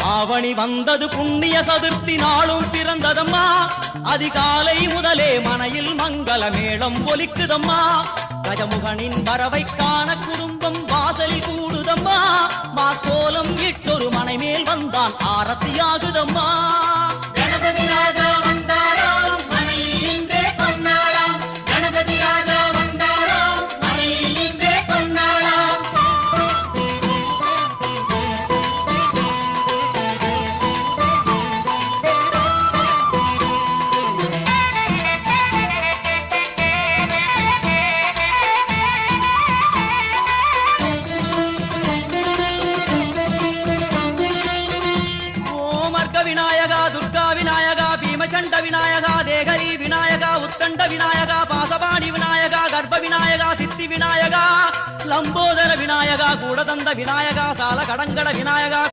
ஆவணி வந்தது புண்ணிய சதுர்த்தி நாளும் பிறந்ததம்மா அதிகாலை முதலே மனையில் மங்கள மேளம் ஒலிக்குதம்மா கஜமுகனின் வரவை காண குடும்பம் வாசலில் கூடுதம்மா மா கோலம் இட்டொரு மனை மேல் வந்தான் ஆரத்தியாகுதம்மா கணபதி ராஜா வந்தாராம் மனையில் நின்றே பொன்னாளாம் கணபதி ராஜா வந்தாராம் மனையில் நின்றே பொன்னாளாம் விநாயகா துர்கா விநாயகா பீமச்சண்ட விநாயகா தேகரி விநாயகா உத்தண்ட விநாயகா பாசபாணி விநாயகா கர்ப்ப விநாயகா சித்தி விநாயகா லம்போதர விநாயகா கூடதந்த விநாயகா சால கடங்கட விநாயகா